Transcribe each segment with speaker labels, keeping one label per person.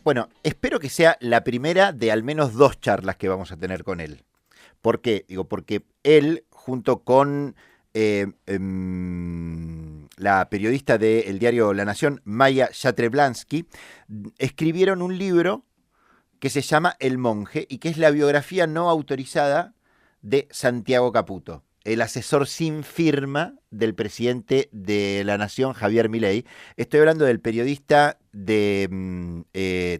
Speaker 1: Bueno, espero que sea la primera de al menos 2 charlas que vamos a tener con él. ¿Por qué? Digo, porque él, junto con la periodista del diario La Nación, Maya Yatreblansky, escribieron un libro que se llama El Monje y que es la biografía no autorizada de Santiago Caputo, el asesor sin firma del presidente de la Nación, Javier Milei. Estoy hablando del periodista de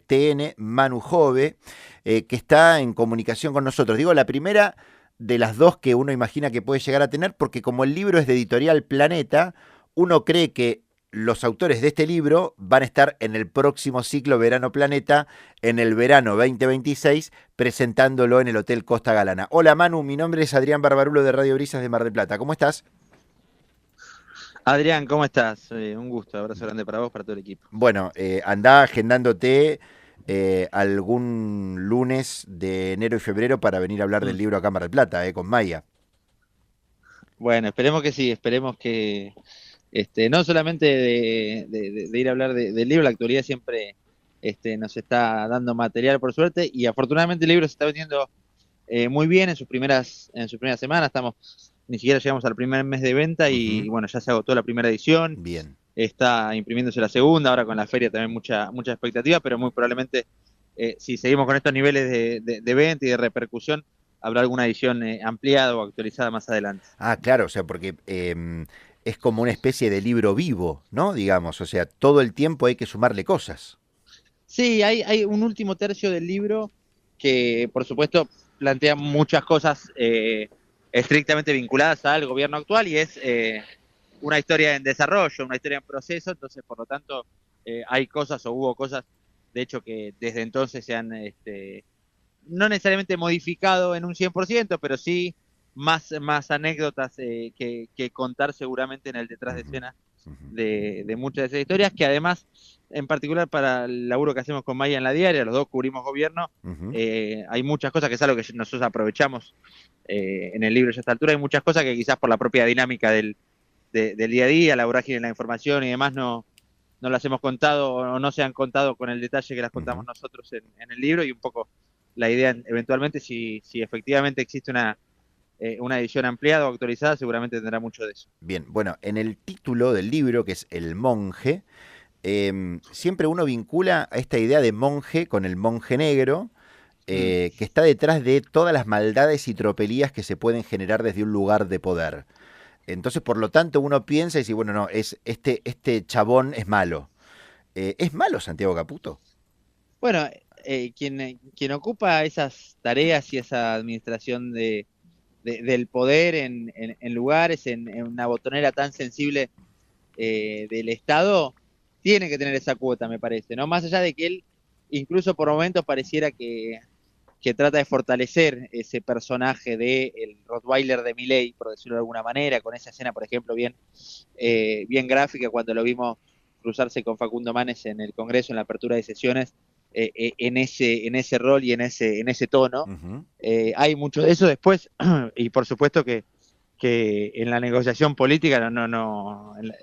Speaker 1: TN, Manu Jove, que está en comunicación con nosotros. Digo, la primera de las 2 que uno imagina que puede llegar a tener, porque como el libro es de Editorial Planeta, uno cree que los autores de este libro van a estar en el próximo ciclo Verano Planeta, en el verano 2026, presentándolo en el Hotel Costa Galana. Hola Manu, mi nombre es Adrián Barbarulo de Radio Brisas de Mar del Plata. ¿Cómo estás?
Speaker 2: Adrián, ¿cómo estás? Un gusto, abrazo grande para vos, para todo el equipo.
Speaker 1: Bueno, andá agendándote algún lunes de enero y febrero para venir a hablar del
Speaker 2: Mm.
Speaker 1: libro acá en Mar del Plata, con Maya.
Speaker 2: Bueno, esperemos que sí, esperemos que no solamente de ir a hablar del libro, la actualidad siempre nos está dando material por suerte y afortunadamente el libro se está vendiendo muy bien en sus primeras semanas, ni siquiera llegamos al primer mes de venta
Speaker 1: Ujú.
Speaker 2: y bueno, ya se agotó la primera edición,
Speaker 1: Bien.
Speaker 2: está imprimiéndose la segunda, ahora con la feria también mucha expectativa, pero muy probablemente si seguimos con estos niveles de venta y de repercusión, habrá alguna edición ampliada o actualizada más adelante.
Speaker 1: Ah, claro, o sea, porque es como una especie de libro vivo, ¿no? Digamos, o sea, todo el tiempo hay que sumarle cosas.
Speaker 2: Sí, hay un último tercio del libro que, por supuesto, plantea muchas cosas estrictamente vinculadas al gobierno actual y es una historia en desarrollo, una historia en proceso, entonces, por lo tanto, hay cosas o hubo cosas, de hecho, que desde entonces se han no necesariamente modificado en un 100%, pero sí más anécdotas que contar seguramente en el detrás de
Speaker 1: Ujú,
Speaker 2: escena
Speaker 1: ujú,
Speaker 2: de muchas de esas historias, que además, en particular para el laburo que hacemos con Maya en la diaria, los dos cubrimos gobierno,
Speaker 1: ujú.
Speaker 2: hay muchas cosas que es algo que nosotros aprovechamos en el libro ya a esta altura, hay muchas cosas que quizás por la propia dinámica del día a día, la vorágine de la información y demás no las hemos contado o no se han contado con el detalle que las contamos
Speaker 1: Ujú.
Speaker 2: nosotros en el libro y un poco la idea eventualmente si efectivamente existe una edición ampliada o actualizada seguramente tendrá mucho de eso.
Speaker 1: Bien, bueno, en el título del libro, que es El Monje, siempre uno vincula a esta idea de monje con el monje negro,
Speaker 2: Mm.
Speaker 1: que está detrás de todas las maldades y tropelías que se pueden generar desde un lugar de poder. Entonces, por lo tanto, uno piensa y dice, bueno, no, este chabón es malo. ¿Es malo Santiago Caputo?
Speaker 2: Bueno, quien ocupa esas tareas y esa administración del poder en lugares, en una botonera tan sensible del Estado, tiene que tener esa cuota, me parece, ¿no? Más allá de que él, incluso por momentos, pareciera que trata de fortalecer ese personaje de el Rottweiler de Milei, por decirlo de alguna manera, con esa escena, por ejemplo, bien gráfica cuando lo vimos cruzarse con Facundo Manes en el Congreso, en la apertura de sesiones, en ese rol y en ese tono.
Speaker 1: Ujú.
Speaker 2: Hay mucho de eso después, y por supuesto que en la negociación política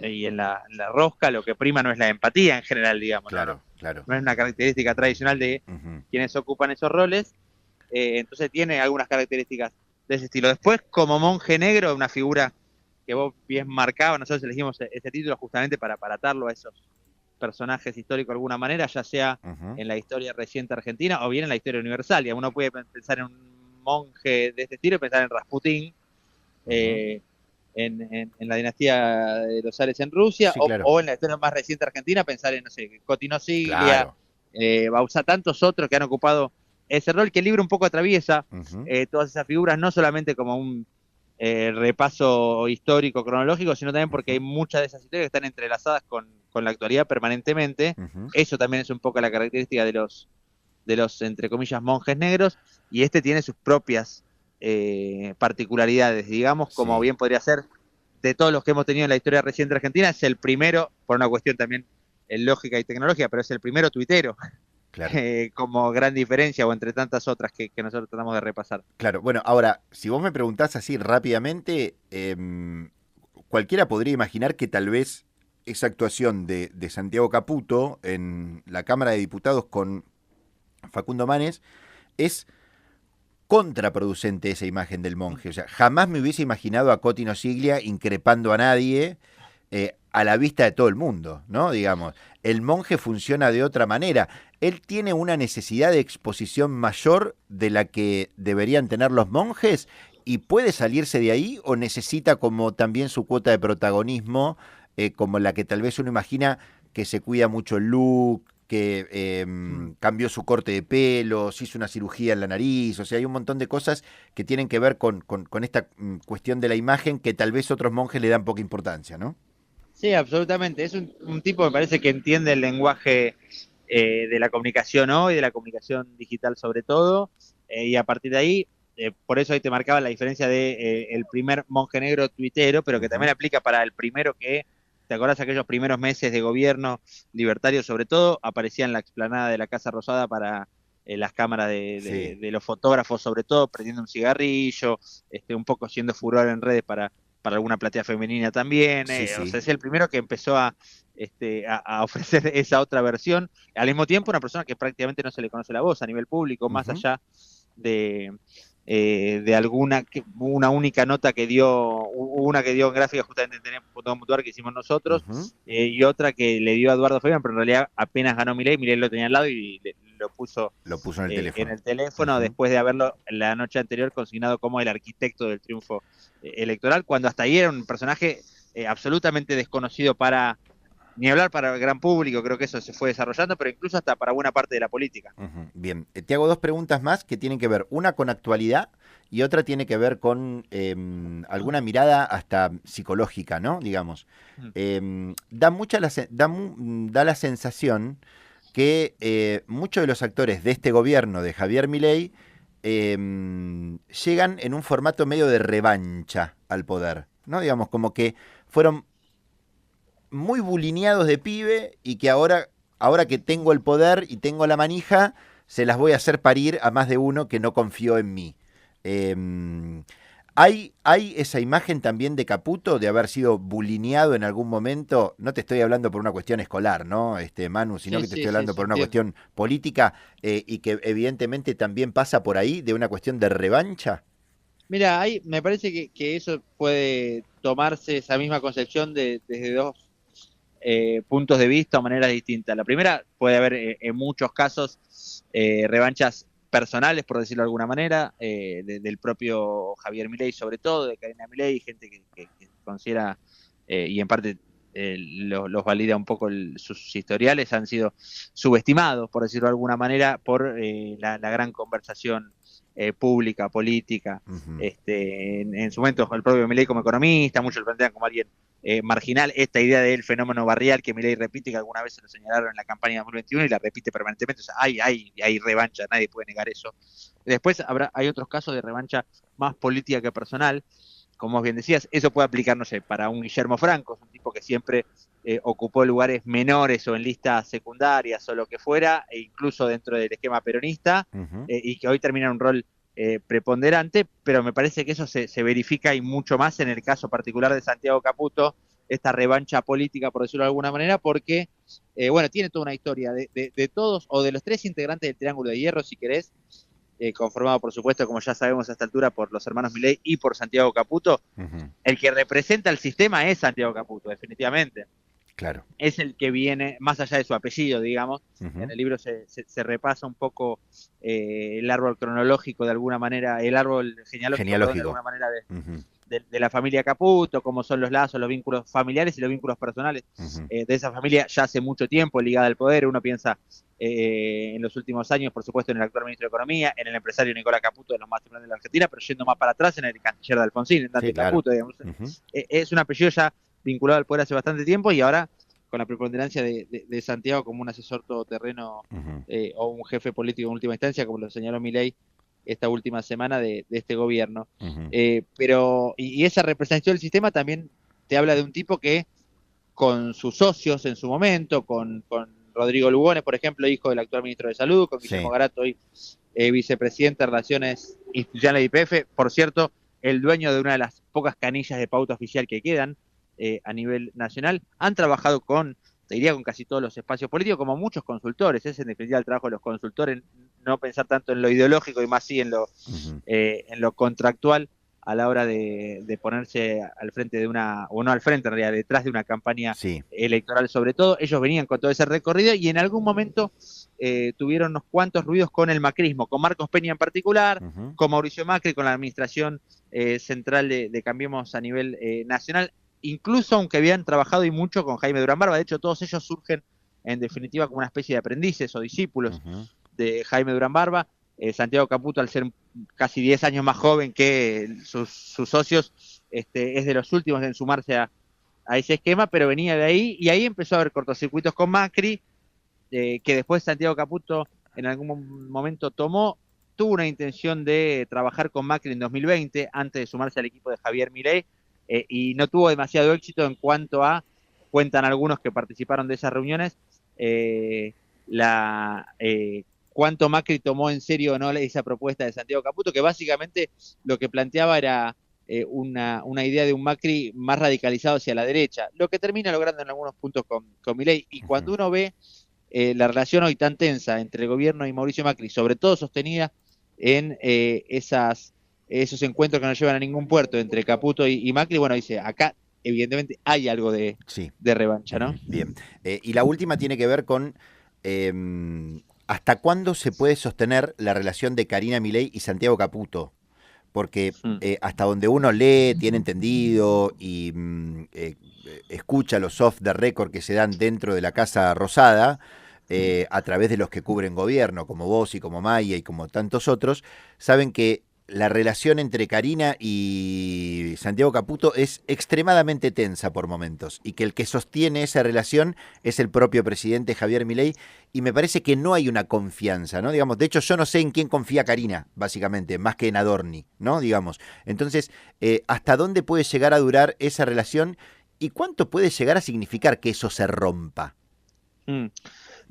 Speaker 2: y en la rosca lo que prima no es la empatía en general, digamos, no, no,
Speaker 1: Claro, claro.
Speaker 2: no es una característica tradicional de
Speaker 1: Ujú.
Speaker 2: quienes ocupan esos roles, entonces tiene algunas características de ese estilo. Después, como monje negro, una figura que vos bien marcabas, nosotros elegimos ese título justamente para atarlo a esos personajes históricos de alguna manera, ya sea
Speaker 1: Ujú.
Speaker 2: en la historia reciente argentina o bien en la historia universal. Y uno puede pensar en un monje de este estilo y pensar en Rasputín,
Speaker 1: Ujú.
Speaker 2: eh, en la dinastía de los Ares en Rusia,
Speaker 1: Sí,
Speaker 2: o,
Speaker 1: claro.
Speaker 2: o en la historia más reciente argentina, pensar en, no sé, Cotino Siglia,
Speaker 1: Claro.
Speaker 2: Bauzá, tantos otros que han ocupado ese rol que el libro un poco atraviesa
Speaker 1: Ujú.
Speaker 2: todas esas figuras, no solamente como un repaso histórico, cronológico, sino también porque hay
Speaker 1: Ujú.
Speaker 2: muchas de esas historias que están entrelazadas con la actualidad permanentemente.
Speaker 1: Ujú.
Speaker 2: Eso también es un poco la característica de los entre comillas, monjes negros, y este tiene sus propias particularidades, digamos, como
Speaker 1: Sí,
Speaker 2: bien podría ser de todos los que hemos tenido en la historia reciente argentina, es el primero, por una cuestión también lógica y tecnológica, pero es el primero tuitero,
Speaker 1: claro.
Speaker 2: como gran diferencia o entre tantas otras que nosotros tratamos de repasar.
Speaker 1: Claro, bueno, ahora, si vos me preguntás así rápidamente, cualquiera podría imaginar que tal vez esa actuación de Santiago Caputo en la Cámara de Diputados con Facundo Manes, es contraproducente esa imagen del monje. O sea, jamás me hubiese imaginado a Cotino Siglia increpando a nadie a la vista de todo el mundo, ¿no? Digamos, el monje funciona de otra manera. Él tiene una necesidad de exposición mayor de la que deberían tener los monjes y puede salirse de ahí o necesita como también su cuota de protagonismo, como la que tal vez uno imagina que se cuida mucho el look, que cambió su corte de pelo, se hizo una cirugía en la nariz, o sea, hay un montón de cosas que tienen que ver con esta cuestión de la imagen que tal vez otros monjes le dan poca importancia, ¿no?
Speaker 2: Sí, absolutamente. Es un tipo, me parece, que entiende el lenguaje de la comunicación hoy, de la comunicación digital sobre todo, y a partir de ahí, por eso ahí te marcaba la diferencia de el primer monje negro tuitero, pero que también aplica para el primero que, ¿te acordás aquellos primeros meses de gobierno libertario sobre todo? Aparecía en la explanada de la Casa Rosada para las cámaras de los fotógrafos sobre todo, prendiendo un cigarrillo, un poco haciendo furor en redes para alguna platea femenina también,
Speaker 1: Sí,
Speaker 2: o
Speaker 1: sí.
Speaker 2: sea, es el primero que empezó a ofrecer esa otra versión, al mismo tiempo una persona que prácticamente no se le conoce la voz a nivel público, más allá de, de una única nota que dio, una que dio en gráfica justamente en Tenemos.com.ar que hicimos nosotros, y otra que le dio a Eduardo Feynman, pero en realidad apenas ganó Milei lo tenía al lado y lo puso
Speaker 1: Lo puso en el
Speaker 2: en
Speaker 1: teléfono.
Speaker 2: el teléfono después de haberlo la noche anterior consignado como el arquitecto del triunfo electoral, cuando hasta ahí era un personaje absolutamente desconocido para, ni hablar para el gran público, creo que eso se fue desarrollando, pero incluso hasta para buena parte de la política.
Speaker 1: Bien, te hago dos preguntas más que tienen que ver, una con actualidad y otra tiene que ver con alguna mirada hasta psicológica, ¿no? Digamos. Da la sensación que muchos de los actores de este gobierno de Javier Milei llegan en un formato medio de revancha al poder, ¿no? Digamos, como que fueron muy bulineados de pibe y que ahora que tengo el poder y tengo la manija, se las voy a hacer parir a más de uno que no confió en mí. ¿Hay esa imagen también de Caputo de haber sido bulineado en algún momento? No te estoy hablando por una cuestión escolar, ¿no, Manu? Sino que te estoy hablando por una cuestión política y que evidentemente también pasa por ahí de una cuestión de revancha.
Speaker 2: Mira, ahí me parece que eso puede tomarse esa misma concepción desde dos puntos de vista o maneras distintas. La primera, puede haber en muchos casos revanchas personales, por decirlo de alguna manera, del propio Javier Milei sobre todo, de Karina Milei, gente que considera, y en parte los valida un poco sus historiales, han sido subestimados, por decirlo de alguna manera, por la gran conversación pública, política. En su momento el propio Milei como economista, muchos lo plantean como alguien marginal, esta idea del fenómeno barrial que Milei repite, que alguna vez se lo señalaron en la campaña de 2021 y la repite permanentemente, o sea, hay revancha, nadie puede negar eso. Después hay otros casos de revancha más política que personal, como bien decías, eso puede aplicar, no sé, para un Guillermo Franco, un tipo que siempre ocupó lugares menores o en listas secundarias o lo que fuera, e incluso dentro del esquema peronista, y que hoy termina en un rol preponderante, pero me parece que eso se verifica y mucho más en el caso particular de Santiago Caputo, esta revancha política, por decirlo de alguna manera, porque, bueno, tiene toda una historia de todos, o de los tres integrantes del Triángulo de Hierro, si querés, conformado, por supuesto, como ya sabemos a esta altura, por los hermanos Milei y por Santiago Caputo. El que representa el sistema es Santiago Caputo, definitivamente.
Speaker 1: Claro.
Speaker 2: Es el que viene, más allá de su apellido, digamos, en el libro se repasa un poco el árbol cronológico de alguna manera, el árbol genealógico. Perdón, de alguna manera de la familia Caputo, cómo son los lazos, los vínculos familiares y los vínculos personales de esa familia ya hace mucho tiempo ligada al poder. Uno piensa en los últimos años, por supuesto, en el actual ministro de Economía, en el empresario Nicolás Caputo, de los más importantes de la Argentina, pero yendo más para atrás, en el canciller de Alfonsín, en Dante Caputo, digamos. Es un apellido ya vinculado al poder hace bastante tiempo y ahora con la preponderancia de Santiago como un asesor todoterreno o un jefe político en última instancia, como lo señaló Milei esta última semana de este gobierno. Pero y esa representación del sistema también te habla de un tipo que con sus socios en su momento, con Rodrigo Lugones, por ejemplo, hijo del actual ministro de Salud, con Guillermo Garato, hoy vicepresidente de Relaciones Institucionales de YPF, por cierto, el dueño de una de las pocas canillas de pauta oficial que quedan a nivel nacional, han trabajado te diría con casi todos los espacios políticos, como muchos consultores. Es en definitiva el trabajo de los consultores, no pensar tanto en lo ideológico y más sí en lo contractual a la hora de ponerse al frente de una, o no al frente en realidad, detrás de una campaña
Speaker 1: Sí.
Speaker 2: electoral sobre todo. Ellos venían con todo ese recorrido y en algún momento tuvieron unos cuantos ruidos con el macrismo, con Marcos Peña en particular, con Mauricio Macri, con la administración central de Cambiemos a nivel nacional, incluso aunque habían trabajado y mucho con Jaime Durán Barba. De hecho, todos ellos surgen en definitiva como una especie de aprendices o discípulos de Jaime Durán Barba. Santiago Caputo, al ser casi 10 años más joven que sus socios, es de los últimos en sumarse a ese esquema, pero venía de ahí, y ahí empezó a haber cortocircuitos con Macri, que después Santiago Caputo en algún momento tuvo una intención de trabajar con Macri en 2020, antes de sumarse al equipo de Javier Milei, y no tuvo demasiado éxito en cuanto a, cuentan algunos que participaron de esas reuniones, cuánto Macri tomó en serio o no esa propuesta de Santiago Caputo, que básicamente lo que planteaba era una idea de un Macri más radicalizado hacia la derecha, lo que termina logrando en algunos puntos con Milei. Y cuando uno ve la relación hoy tan tensa entre el gobierno y Mauricio Macri, sobre todo sostenida en esos encuentros que no llevan a ningún puerto entre Caputo y Macri, bueno, dice, acá evidentemente hay algo de revancha, ¿no?
Speaker 1: Bien. Y la última tiene que ver con ¿hasta cuándo se puede sostener la relación de Karina Milei y Santiago Caputo? Porque hasta donde uno lee, tiene entendido y escucha los off the record que se dan dentro de la Casa Rosada, a través de los que cubren gobierno, como vos y como Maya y como tantos otros, saben que la relación entre Karina y Santiago Caputo es extremadamente tensa por momentos, y que el que sostiene esa relación es el propio presidente Javier Milei, y me parece que no hay una confianza, ¿no? Digamos, de hecho yo no sé en quién confía Karina, básicamente, más que en Adorni, ¿no? Digamos, entonces, ¿hasta dónde puede llegar a durar esa relación y cuánto puede llegar a significar que eso se rompa?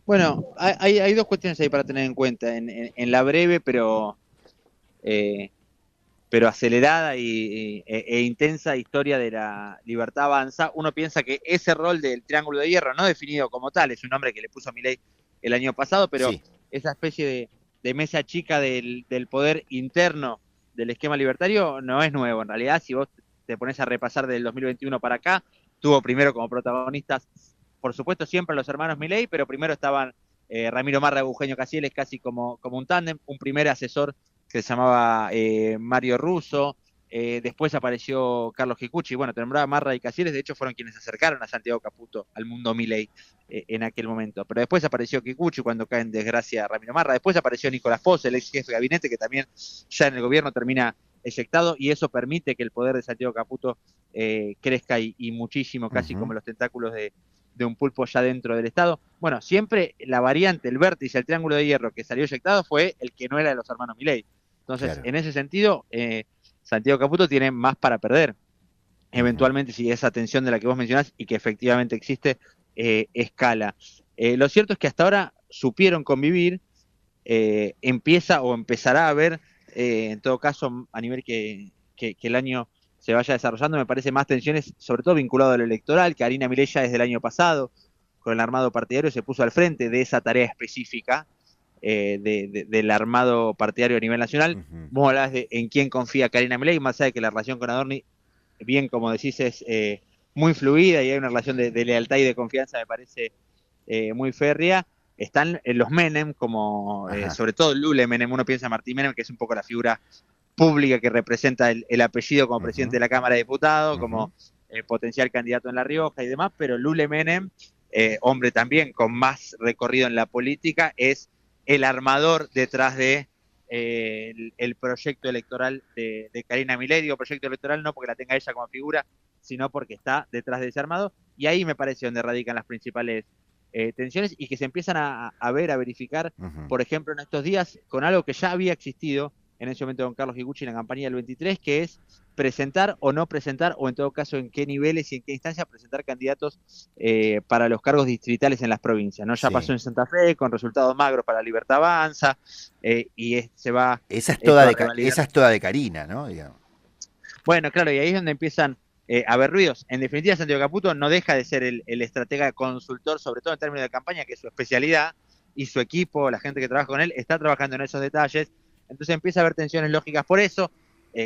Speaker 2: Bueno, hay dos cuestiones ahí para tener en cuenta. En la breve, pero acelerada e intensa historia de la Libertad Avanza, uno piensa que ese rol del Triángulo de Hierro, no definido como tal, es un nombre que le puso Milei el año pasado, pero
Speaker 1: Sí.
Speaker 2: esa especie de mesa chica del poder interno del esquema libertario no es nuevo. En realidad, si vos te pones a repasar del 2021 para acá, tuvo primero como protagonistas, por supuesto, siempre los hermanos Milei, pero primero estaban Ramiro Marra y Eugenio Casieles casi como un tándem, un primer asesor que se llamaba Mario Russo, después apareció Carlos Kikuchi, bueno, te nombraba Marra y Casieres, de hecho fueron quienes acercaron a Santiago Caputo al mundo Milei en aquel momento, pero después apareció Kikuchi cuando cae en desgracia Ramiro Marra, después apareció Nicolás Posse, el ex jefe de gabinete, que también ya en el gobierno termina eyectado, y eso permite que el poder de Santiago Caputo crezca y muchísimo, casi como los tentáculos de un pulpo ya dentro del Estado. Bueno, siempre la variante, el vértice, el triángulo de hierro que salió eyectado fue el que no era de los hermanos Milei. Entonces, en ese sentido, Santiago Caputo tiene más para perder. Eventualmente, si esa tensión de la que vos mencionás y que efectivamente existe, escala. Lo cierto es que hasta ahora supieron convivir, empieza o empezará a haber, en todo caso, a nivel que el año se vaya desarrollando, me parece más tensiones, sobre todo vinculado al electoral. Karina Milei ya desde el año pasado, con el armado partidario, se puso al frente de esa tarea específica del armado partidario a nivel nacional. Vos hablás de en quién confía Karina Milei, más allá de que la relación con Adorni, bien como decís, es muy fluida y hay una relación de lealtad y de confianza, me parece muy férrea. Están los Menem, como sobre todo Lule Menem, uno piensa en Martín Menem, que es un poco la figura pública que representa el apellido como presidente de la Cámara de Diputados, como potencial candidato en La Rioja y demás, pero Lule Menem, hombre también con más recorrido en la política, es el armador detrás de el proyecto electoral de Karina Milei. Digo proyecto electoral no porque la tenga ella como figura, sino porque está detrás de ese armado, y ahí me parece donde radican las principales tensiones y que se empiezan a verificar, por ejemplo, en estos días, con algo que ya había existido en ese momento con Carlos Kikuchi en la campaña del 23, que es presentar o no presentar, o en todo caso en qué niveles y en qué instancia presentar candidatos para los cargos distritales en las provincias, ¿no? Ya pasó en Santa Fe con resultados magros para Libertad Avanza, se va...
Speaker 1: Esa es toda de Karina, ¿no? Digamos.
Speaker 2: Bueno, claro, y ahí es donde empiezan a haber ruidos. En definitiva, Santiago Caputo no deja de ser el estratega consultor, sobre todo en términos de campaña, que es su especialidad, y su equipo, la gente que trabaja con él, está trabajando en esos detalles. Entonces empieza a haber tensiones lógicas por eso.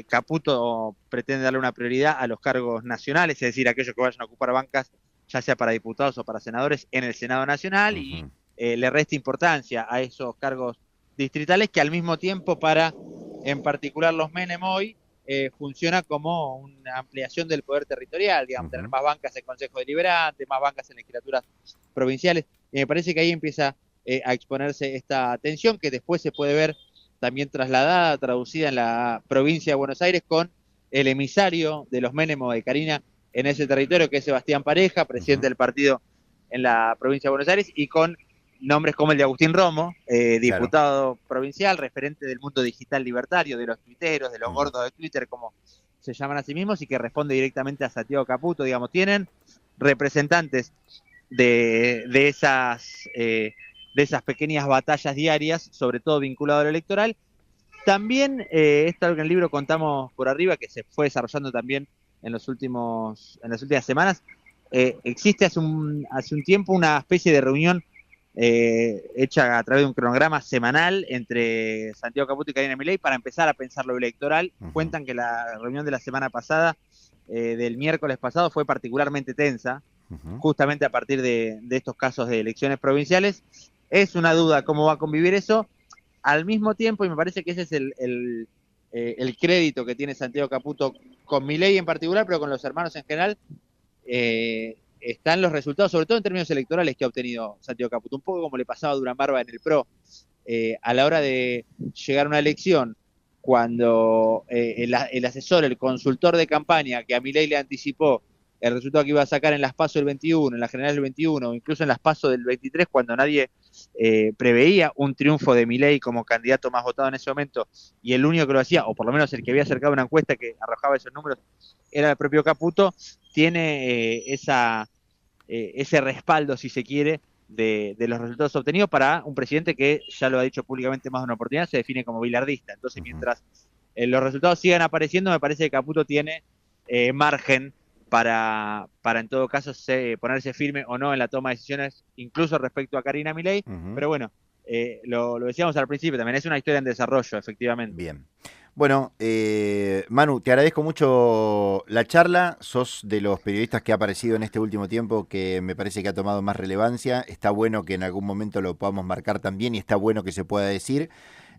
Speaker 2: Caputo pretende darle una prioridad a los cargos nacionales, es decir, aquellos que vayan a ocupar bancas, ya sea para diputados o para senadores, en el Senado Nacional, y le resta importancia a esos cargos distritales, que al mismo tiempo para, en particular los Menem hoy, funciona como una ampliación del poder territorial, digamos, tener más bancas en Consejo Deliberante, más bancas en legislaturas provinciales, y me parece que ahí empieza a exponerse esta tensión, que después se puede ver también trasladada, traducida en la provincia de Buenos Aires, con el emisario de los Menem o de Karina en ese territorio, que es Sebastián Pareja, presidente del partido en la provincia de Buenos Aires, y con nombres como el de Agustín Romo, diputado provincial, referente del mundo digital libertario, de los tuiteros, de los gordos de Twitter, como se llaman a sí mismos, y que responde directamente a Santiago Caputo. Digamos, tienen representantes de esas pequeñas batallas diarias, sobre todo vinculado a lo electoral. También, esto que en el libro contamos por arriba, que se fue desarrollando también en las últimas semanas, existe hace un tiempo una especie de reunión hecha a través de un cronograma semanal entre Santiago Caputo y Karina Milei para empezar a pensar lo electoral. Cuentan que la reunión de la semana pasada, del miércoles pasado, fue particularmente tensa, justamente a partir de estos casos de elecciones provinciales. Es una duda cómo va a convivir eso. Al mismo tiempo, y me parece que ese es el crédito que tiene Santiago Caputo con Milei en particular, pero con los hermanos en general, están los resultados, sobre todo en términos electorales, que ha obtenido Santiago Caputo, un poco como le pasaba a Durán Barba en el PRO, a la hora de llegar a una elección, cuando el asesor, el consultor de campaña, que a Milei le anticipó el resultado que iba a sacar en las PASO del 21, en las generales del 21, o incluso en las PASO del 23, cuando nadie preveía un triunfo de Milei como candidato más votado en ese momento, y el único que lo hacía, o por lo menos el que había acercado una encuesta que arrojaba esos números, era el propio Caputo. Tiene ese respaldo, si se quiere, de los resultados obtenidos para un presidente que, ya lo ha dicho públicamente más de una oportunidad, se define como bilardista. Entonces, mientras los resultados sigan apareciendo, me parece que Caputo tiene margen para en todo caso ponerse firme o no en la toma de decisiones, incluso respecto a Karina Milei. Pero bueno, lo decíamos al principio, también es una historia en desarrollo, efectivamente.
Speaker 1: Bien. Bueno, Manu, te agradezco mucho la charla. Sos de los periodistas que ha aparecido en este último tiempo que me parece que ha tomado más relevancia. Está bueno que en algún momento lo podamos marcar también y está bueno que se pueda decir.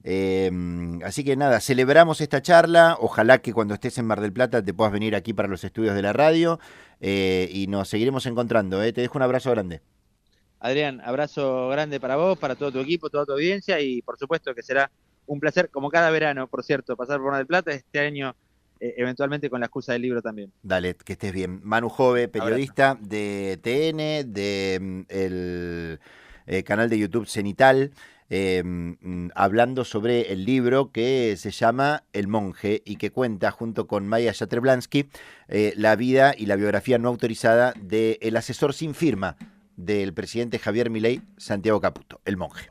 Speaker 1: Así que nada, celebramos esta charla. Ojalá que cuando estés en Mar del Plata te puedas venir aquí para los estudios de la radio, y nos seguiremos encontrando. Te dejo un abrazo grande.
Speaker 2: Adrián, abrazo grande para vos, para todo tu equipo, toda tu audiencia, y por supuesto que será un placer, como cada verano, por cierto, pasar por Mar del Plata, este año eventualmente con la excusa del libro también.
Speaker 1: Dale, que estés bien. Manu Jove, periodista de TN, de el canal de YouTube Cenital, hablando sobre el libro que se llama El Monje y que cuenta, junto con Maya Yatreblansky, la vida y la biografía no autorizada del asesor sin firma del presidente Javier Milei, Santiago Caputo, El Monje.